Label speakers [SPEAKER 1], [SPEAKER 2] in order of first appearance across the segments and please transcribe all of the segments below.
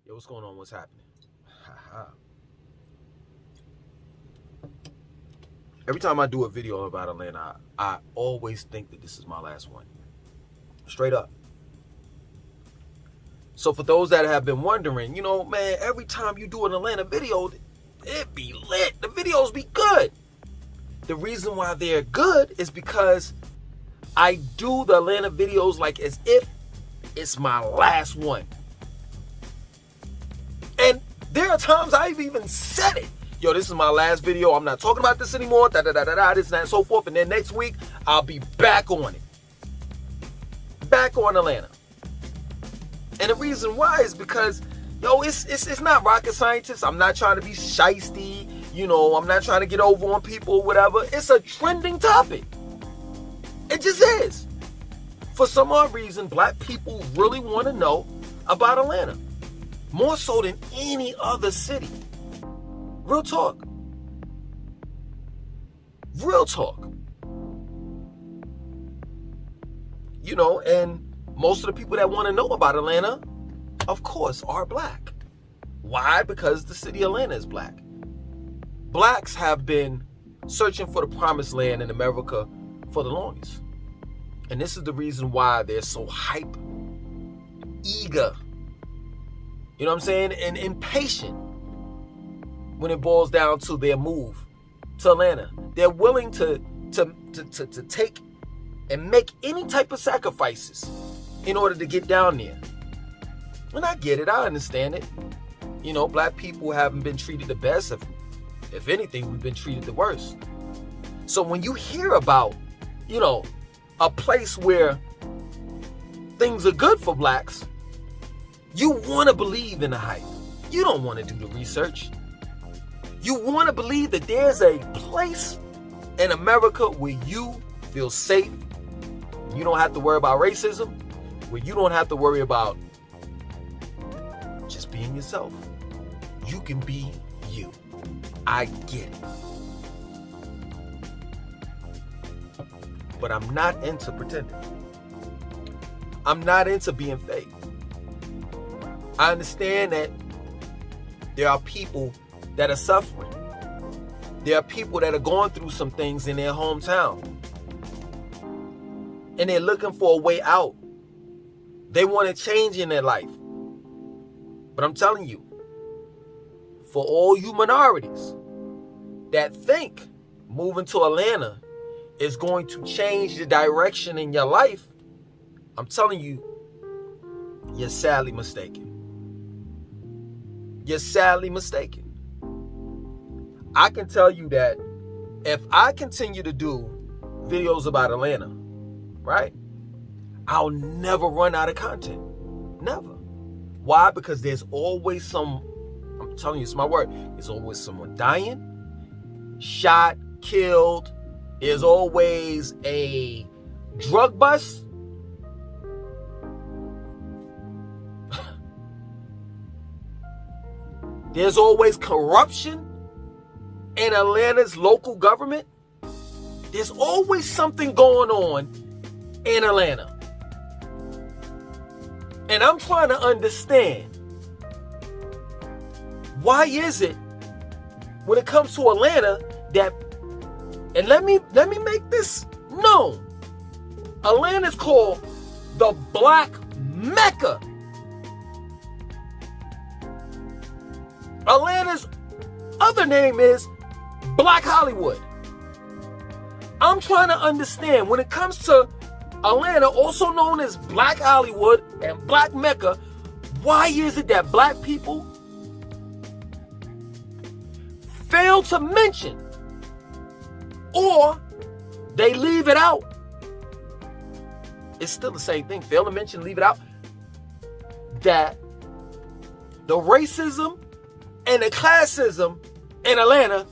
[SPEAKER 1] Yo, what's going on? What's happening? Every time I do a video about Atlanta, I always think that this is my last one. Straight up. So for those that have been wondering, man, every time you do an Atlanta video, it be lit. The videos be good. The reason why they're good is because I do the Atlanta videos like as if it's my last one. And there are times I've even said it. Yo, this is my last video. I'm not talking about this anymore. This and that and so forth. And then next week, I'll be back on it. Back on Atlanta. And the reason why is because, it's not rocket scientists. I'm not trying to be shiesty. I'm not trying to get over on people or whatever. It's a trending topic. It just is. For some odd reason, black people really want to know about Atlanta. More so than any other city. Real talk. Real talk. And most of the people that want to know about Atlanta, of course, are black. Why? Because the city of Atlanta is black. Blacks have been searching for the promised land in America for the longest. And this is the reason why they're so hype, eager, you know what I'm saying, and impatient when it boils down to their move to Atlanta. They're willing to take and make any type of sacrifices in order to get down there. And I get it. I understand it. Black people haven't been treated the best. If anything, we've been treated the worst. So when you hear about, a place where things are good for blacks, you want to believe in the hype. You don't want to do the research. You want to believe that there's a place in America where you feel safe. You don't have to worry about racism. Where you don't have to worry about just being yourself. You can be you. I get it. But I'm not into pretending. I'm not into being fake. I understand that there are people that are suffering. There are people that are going through some things in their hometown. And they're looking for a way out. They want a change in their life. But I'm telling you, for all you minorities that think moving to Atlanta is going to change the direction in your life, I'm telling you, you're sadly mistaken. You're sadly mistaken. I can tell you that if I continue to do videos about Atlanta, right, I'll never run out of content. Never. Why? Because there's always I'm telling you, it's my word, there's always someone dying, shot, killed. There's always a drug bust. There's always corruption in Atlanta's local government. There's always something going on in Atlanta. And I'm trying to understand, why is it when it comes to Atlanta that, and let me make this known, Atlanta's called the Black Mecca. Atlanta's other name is Black Hollywood. I'm trying to understand, when it comes to Atlanta, also known as Black Hollywood and Black Mecca, why is it that black people fail to mention, or they leave it out? It's still the same thing. Fail to mention, leave it out. That the racism and the classism in Atlanta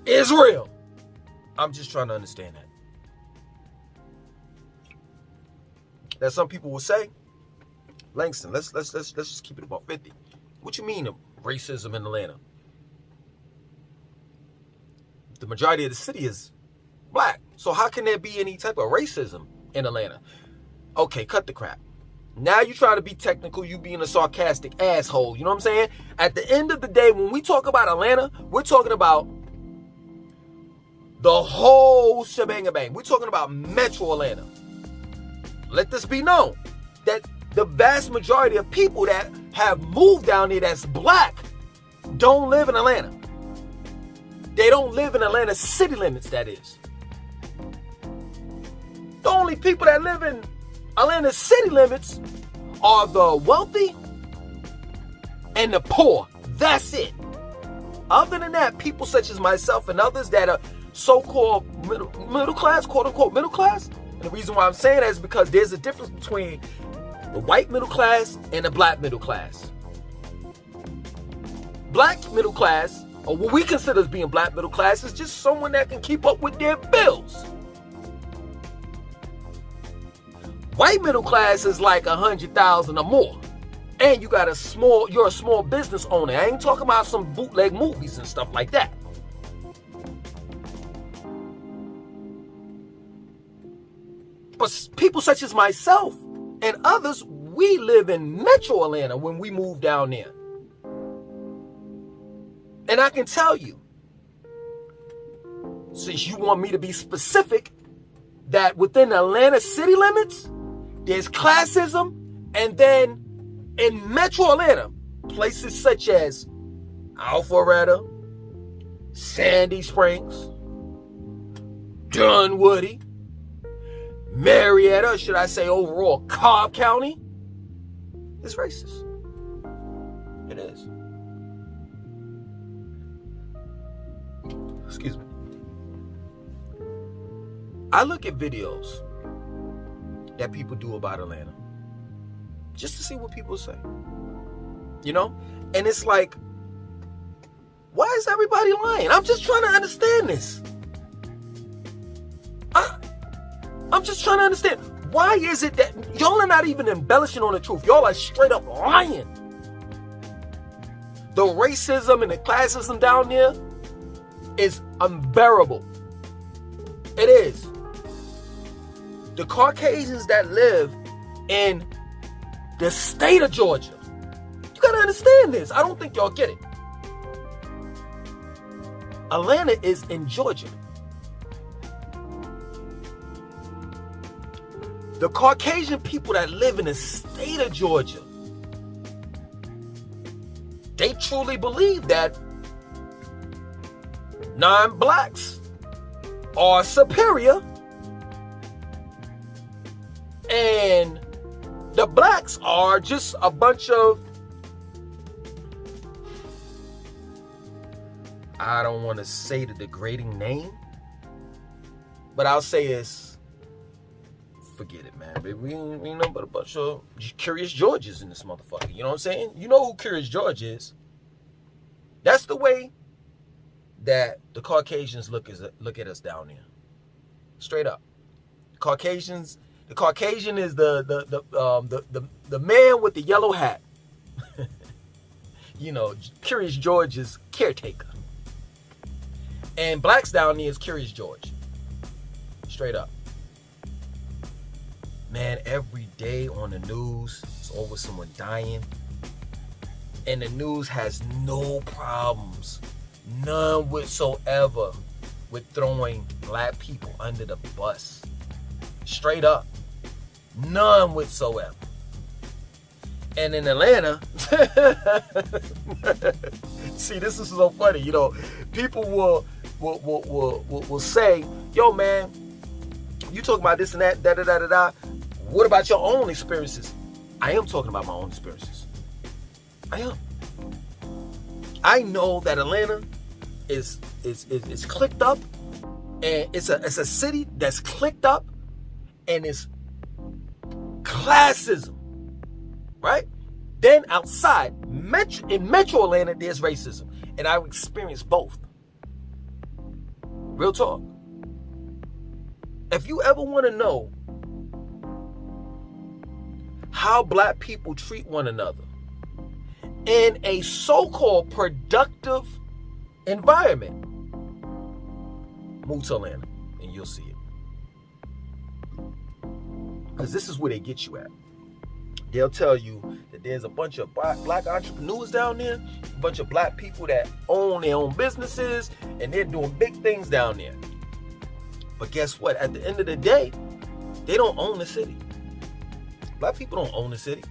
[SPEAKER 1] is real. I'm just trying to understand that. Some people will say Langston, let's just keep it about 50. What you mean racism in Atlanta? The majority of the city is black. So how can there be any type of racism in Atlanta? Okay, cut the crap. Now you try to be technical, you being a sarcastic asshole. You know what I'm saying? At the end of the day, when we talk about Atlanta, we're talking about the whole shebang-a-bang. We're talking about Metro Atlanta. Let this be known that the vast majority of people that have moved down there that's black don't live in Atlanta. They don't live in Atlanta city limits, that is. The only people that live in Atlanta city limits are the wealthy and the poor. That's it. Other than that, people such as myself and others that are so-called middle class, quote-unquote middle class, and the reason why I'm saying that is because there's a difference between the white middle class and the black middle class. Black middle class, or what we consider as being black middle class, is just someone that can keep up with their bills. White middle class is like 100,000 or more. And you're a small business owner. I ain't talking about some bootleg movies and stuff like that. But people such as myself and others, we live in Metro Atlanta when we move down there. And I can tell you, since you want me to be specific, that within Atlanta city limits, there's classism, and then in Metro Atlanta, places such as Alpharetta, Sandy Springs, Dunwoody, Marietta, should I say overall Cobb County, is racist. It is. Excuse me. I look at videos that people do about Atlanta just to see what people say. You know? And it's like, why is everybody lying? I'm just trying to understand this. I'm just trying to understand. Why is it that y'all are not even embellishing on the truth? Y'all are straight up lying. The racism and the classism down there is unbearable. It is. The Caucasians that live in the state of Georgia, you gotta understand this. I don't think y'all get it. Atlanta is in Georgia. The Caucasian people that live in the state of Georgia, they truly believe that non-blacks are superior and the blacks are just a bunch of, I don't want to say the degrading name, but I'll say it's, forget it, man. We ain't nothing but a bunch of Curious Georges in this motherfucker. You know what I'm saying? You know who Curious George is. That's the way that the Caucasians look at us down there. Straight up. The Caucasian is the man with the yellow hat. You know, Curious George is caretaker. And blacks down there is Curious George. Straight up. Man, every day on the news, it's always someone dying. And the news has no problems, none whatsoever, with throwing black people under the bus. Straight up. None whatsoever. And in Atlanta, see, this is so funny. You know, people will say, yo, man, you talking about this and that, da-da-da-da-da. What about your own experiences? I am talking about my own experiences. I am. I know that Atlanta is clicked up, and it's a city that's clicked up, and it's classism, right? Then outside, in Metro Atlanta, there's racism, and I've experienced both. Real talk. If you ever want to know how black people treat one another in a so-called productive environment. Move to Atlanta and you'll see it. Because this is where they get you at. They'll tell you that there's a bunch of black entrepreneurs down there, a bunch of black people that own their own businesses, and they're doing big things down there. But guess what? At the end of the day, they don't own the city. Black people don't own the city.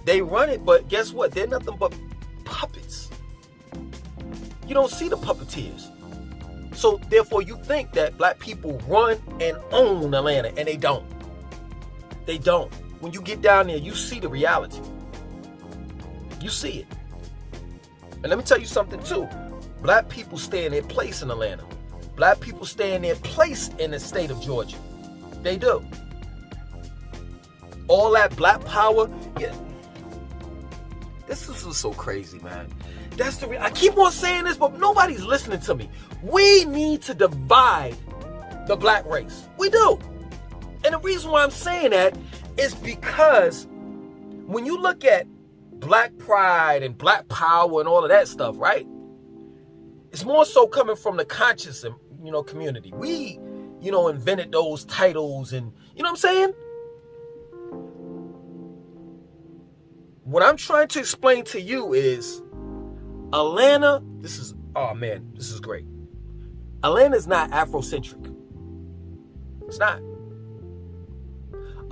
[SPEAKER 1] They run it, but guess what? They're nothing but puppets. You don't see the puppeteers. So therefore, you think that black people run and own Atlanta, and they don't. They don't. When you get down there, you see the reality. You see it. And let me tell you something too. Black people stay in their place in Atlanta. Black people stay in their place in the state of Georgia. They do. All that black power, yeah. This is so crazy, man. That's the I keep on saying this, but nobody's listening to me. We need to divide the black race. We do. And the reason why I'm saying that is because when you look at black pride and black power and all of that stuff, right? It's more so coming from the conscious, community. We, invented those titles, and you know what I'm saying? What I'm trying to explain to you is Atlanta, this is great. Atlanta is not Afrocentric. It's not.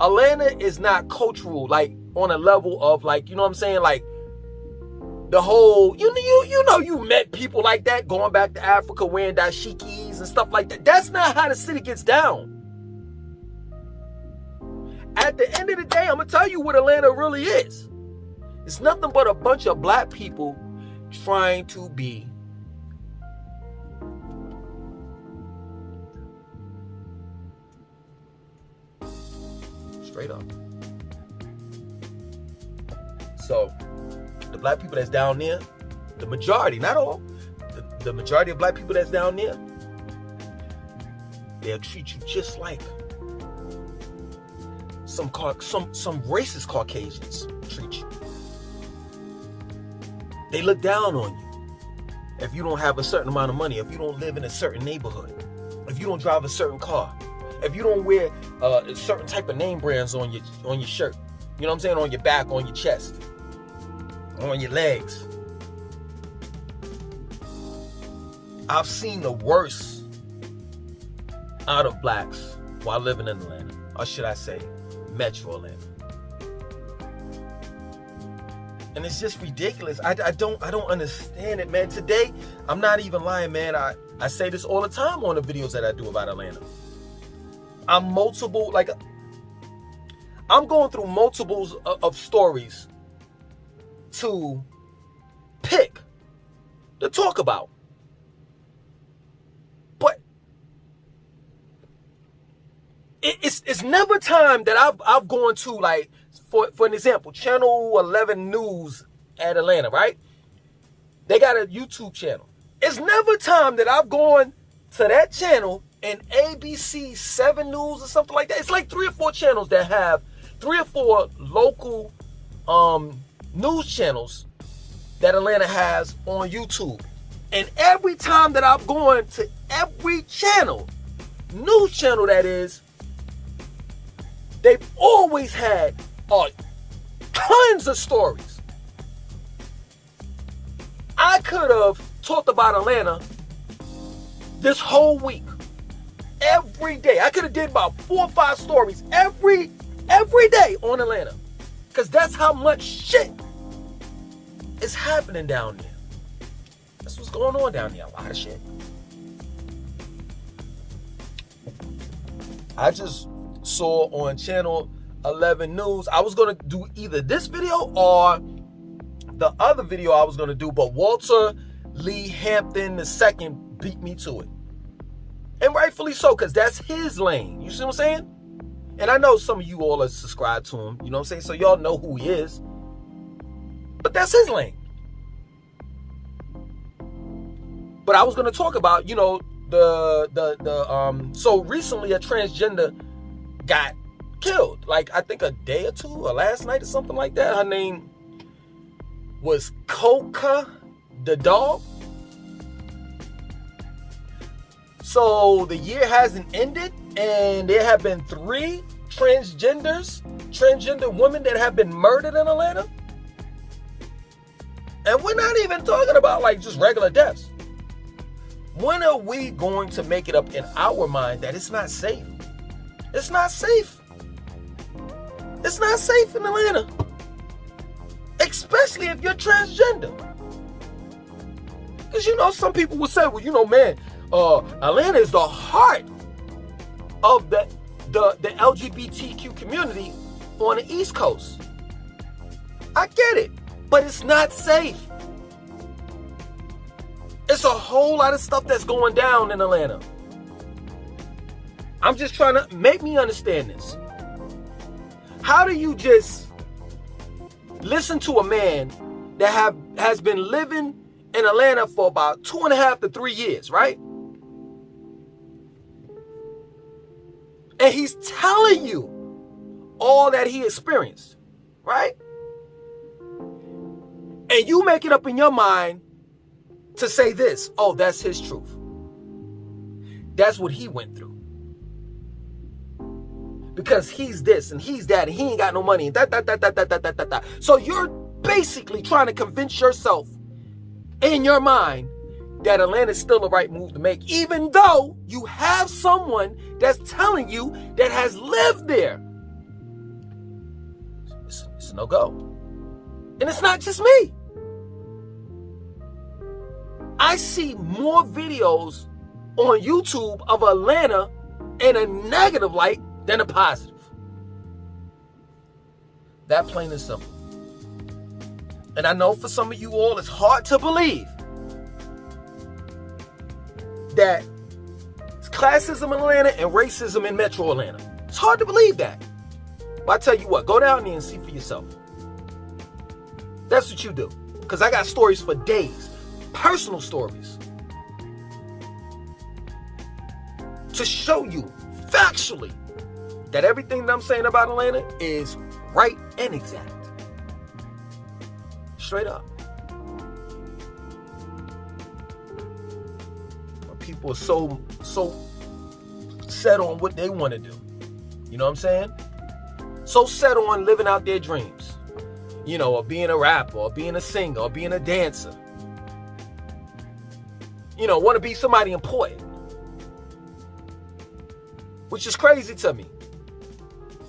[SPEAKER 1] Atlanta is not cultural, like on a level of like, you know what I'm saying? Like the whole, you met people like that going back to Africa wearing dashikis and stuff like that. That's not how the city gets down. At the end of the day, I'm going to tell you what Atlanta really is. It's nothing but a bunch of black people trying to be straight up. So, the black people that's down there, the majority, not all, the majority of black people that's down there, they'll treat you just like some racist Caucasians treat you. They look down on you if you don't have a certain amount of money, if you don't live in a certain neighborhood, if you don't drive a certain car, if you don't wear a certain type of name brands on your shirt, you know what I'm saying, on your back, on your chest, on your legs. I've seen the worst out of blacks while living in Atlanta, or should I say, Metro Atlanta. And it's just ridiculous. I don't understand it, man. Today, I'm not even lying, man. I say this all the time on the videos that I do about Atlanta. I'm going through multiples of stories to pick, to talk about. But it's never time that I've gone to, like, for an example, Channel 11 News at Atlanta, right? They got a YouTube channel. It's never time that I've gone to that channel and ABC 7 News or something like that. It's like 3 or 4 channels that have 3 or 4 local news channels that Atlanta has on YouTube. And every time that I've gone to every channel, news channel that is, they've always had tons of stories. I could have talked about Atlanta this whole week. Every day. I could have did about 4 or 5 stories every day on Atlanta. Because that's how much shit is happening down there. That's what's going on down there. A lot of shit. I just saw on Channel 11 News, I was going to do either this video or the other video I was going to do, but Walter Lee Hampton II beat me to it. And rightfully so, because that's his lane. You see what I'm saying? And I know some of you all are subscribed to him. You know what I'm saying? So y'all know who he is. But that's his lane. But I was going to talk about, so recently a transgender got killed, like I think a day or two or last night or something like that. Her name was Coca the dog. So the year hasn't ended, and there have been 3 transgender women that have been murdered in Atlanta. And we're not even talking about like just regular deaths. When are we going to make it up in our mind that it's not safe? It's not safe. It's not safe in Atlanta. Especially if you're transgender. Because, some people will say, well, man, Atlanta is the heart of the LGBTQ community on the East Coast. I get it, but it's not safe. It's a whole lot of stuff that's going down in Atlanta. I'm just trying to make me understand this. How do you just listen to a man that has been living in Atlanta for about 2.5 to 3 years, right? And he's telling you all that he experienced, right? And you make it up in your mind to say this, oh, that's his truth. That's what he went through. Because he's this and he's that and he ain't got no money and that. So you're basically trying to convince yourself in your mind that Atlanta's still the right move to make, even though you have someone that's telling you that has lived there. It's a no-go. And it's not just me. I see more videos on YouTube of Atlanta in a negative light than a positive. That plain and simple. And I know for some of you all, it's hard to believe that it's classism in Atlanta and racism in Metro Atlanta. It's hard to believe that. But I tell you what, go down there and see for yourself. That's what you do. Because I got stories for days. Personal stories. To show you factually that everything that I'm saying about Atlanta is right and exact. Straight up. But people are so set on what they want to do. You know what I'm saying? So set on living out their dreams. Or being a rapper, or being a singer, or being a dancer. Want to be somebody important. Which is crazy to me.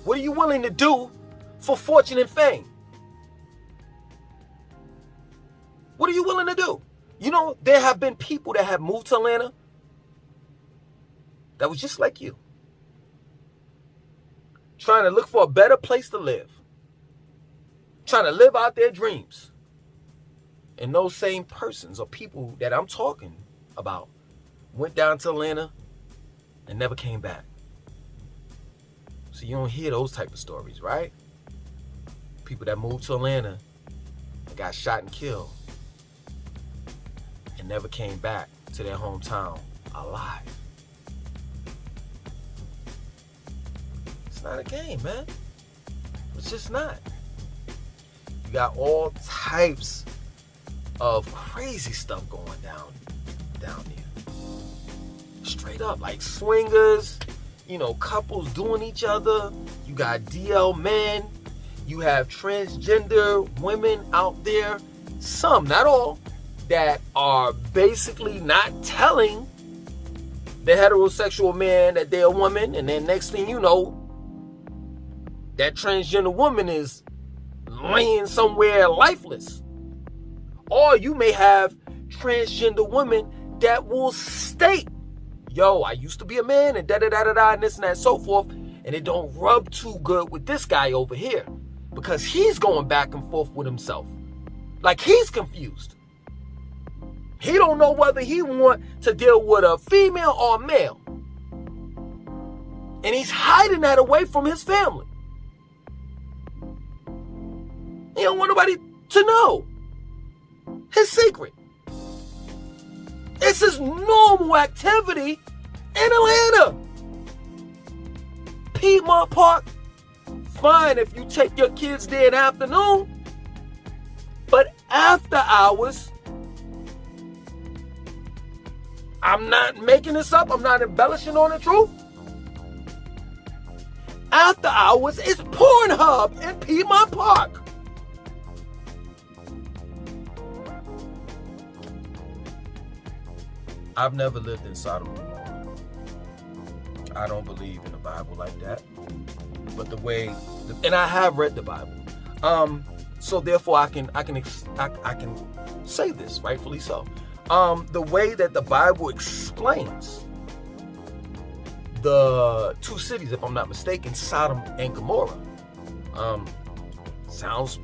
[SPEAKER 1] What are you willing to do for fortune and fame? What are you willing to do? There have been people that have moved to Atlanta that was just like you. Trying to look for a better place to live. Trying to live out their dreams. And those same persons or people that I'm talking about went down to Atlanta and never came back. So you don't hear those type of stories, right? People that moved to Atlanta and got shot and killed and never came back to their hometown alive. It's not a game, man. It's just not. You got all types of crazy stuff going down there. Straight up, like swingers, couples doing each other. You got DL men. You have transgender women out there. Some, not all, that are basically not telling the heterosexual man that they're a woman. And then next thing you know, that transgender woman is laying somewhere lifeless. Or you may have transgender women that will state, yo, I used to be a man and da-da-da-da-da and this and that and so forth, and it don't rub too good with this guy over here because he's going back and forth with himself. Like he's confused. He don't know whether he want to deal with a female or a male. And he's hiding that away from his family. He don't want nobody to know his secret. It's his normal activity in Atlanta. Piedmont Park fine if you take your kids there in the afternoon, but after hours, I'm not making this up, I'm not embellishing on the truth. After hours is Pornhub in Piedmont Park. I've never lived in Sodom and Gomorrah. I don't believe in the Bible like that. But the way, and I have read the Bible, so therefore I can say this, rightfully so. The way that the Bible explains the two cities, if I'm not mistaken, Sodom and Gomorrah, sounds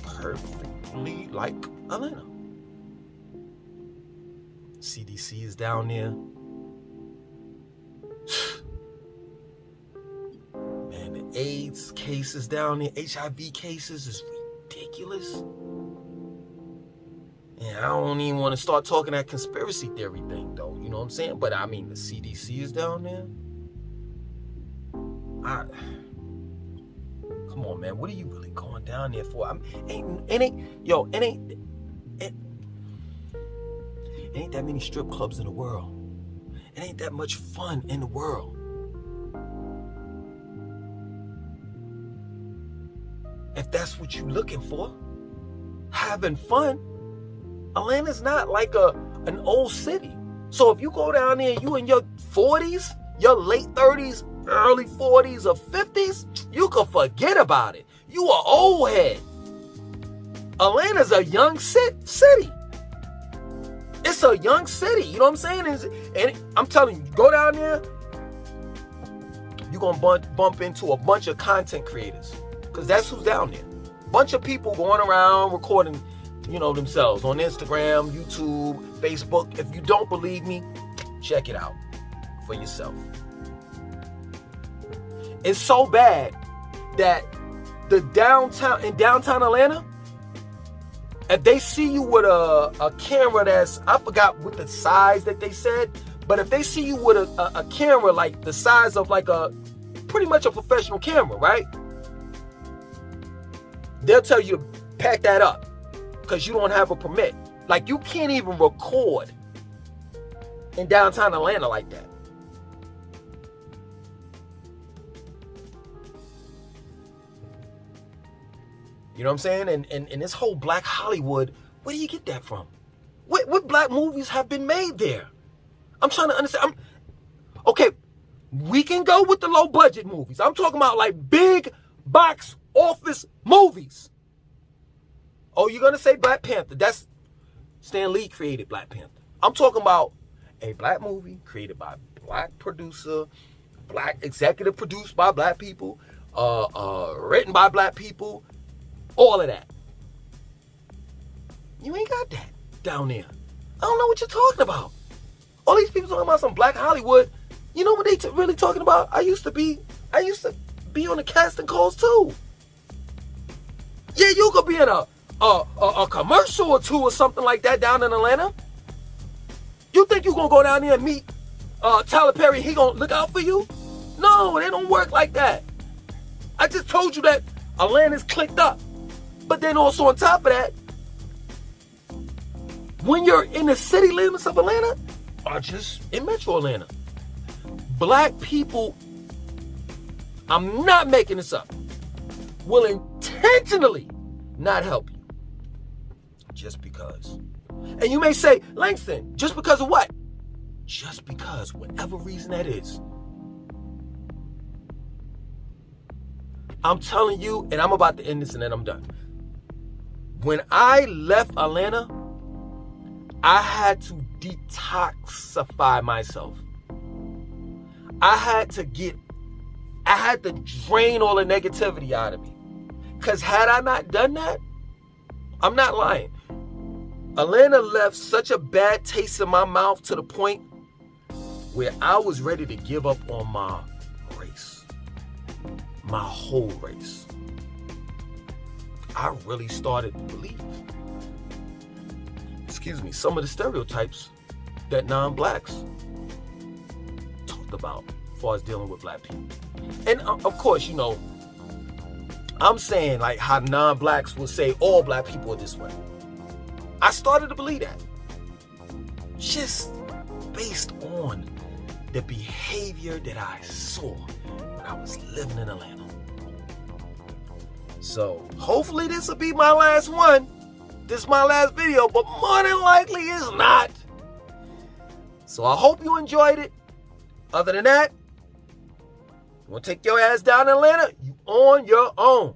[SPEAKER 1] perfectly like Atlanta. CDC is down there. Man, the AIDS cases down there, HIV cases is ridiculous. And I don't even want to start talking that conspiracy theory thing, though. You know what I'm saying? But I mean, the CDC is down there. Come on, man. What are you really going down there for? It ain't that many strip clubs in the world. It ain't that much fun in the world. If that's what you're looking for, having fun, Atlanta's not like an old city. So if you go down there and you in your 40s, your late 30s, early 40s or 50s, you can forget about it. You are old head. Atlanta's a young city. It's a young city, you know what I'm saying? And I'm telling you, go down there, you're going to bump into a bunch of content creators, because that's who's down there. Bunch of people going around recording, themselves on Instagram, YouTube, Facebook. If you don't believe me, check it out for yourself. It's so bad that in downtown Atlanta, if they see you with a camera that's, I forgot what the size that they said, but if they see you with a camera like the size of like pretty much a professional camera, right? They'll tell you to pack that up because you don't have a permit. Like, you can't even record in downtown Atlanta like that. You know what I'm saying? And this whole Black Hollywood, where do you get that from? What black movies have been made there? I'm trying to understand. Okay, we can go with the low budget movies. I'm talking about like big box office movies. Oh, you're going to say Black Panther. That's Stan Lee created Black Panther. I'm talking about a black movie created by black producer, black executive produced by black people, written by black people. All of that. You ain't got that down there. I don't know what you're talking about. All these people talking about some Black Hollywood. You know what they really talking about? I used to be on the casting calls too. Yeah, you could be in a commercial or two or something like that down in Atlanta. You think you gonna go down there and meet Tyler Perry? He gonna look out for you? No, they don't work like that. I just told you that Atlanta's clicked up. But then also on top of that, when you're in the city limits of Atlanta, or just in Metro Atlanta, black people, I'm not making this up, will intentionally not help you. Just because. And you may say, Langston, just because of what? Just because, whatever reason that is. I'm telling you, and I'm about to end this and then I'm done. When I left Atlanta, I had to detoxify myself. I had to drain all the negativity out of me. Because had I not done that, I'm not lying. Atlanta left such a bad taste in my mouth to the point where I was ready to give up on my race. My whole race. I really started to believe, some of the stereotypes that non-blacks talked about as far as dealing with black people. And of course, I'm saying like how non-blacks will say all black people are this way. I started to believe that. Just based on the behavior that I saw when I was living in Atlanta. So hopefully this will be my last one. This is my last video, but more than likely it's not. So I hope you enjoyed it. Other than that, you want to take your ass down to Atlanta? You on your own.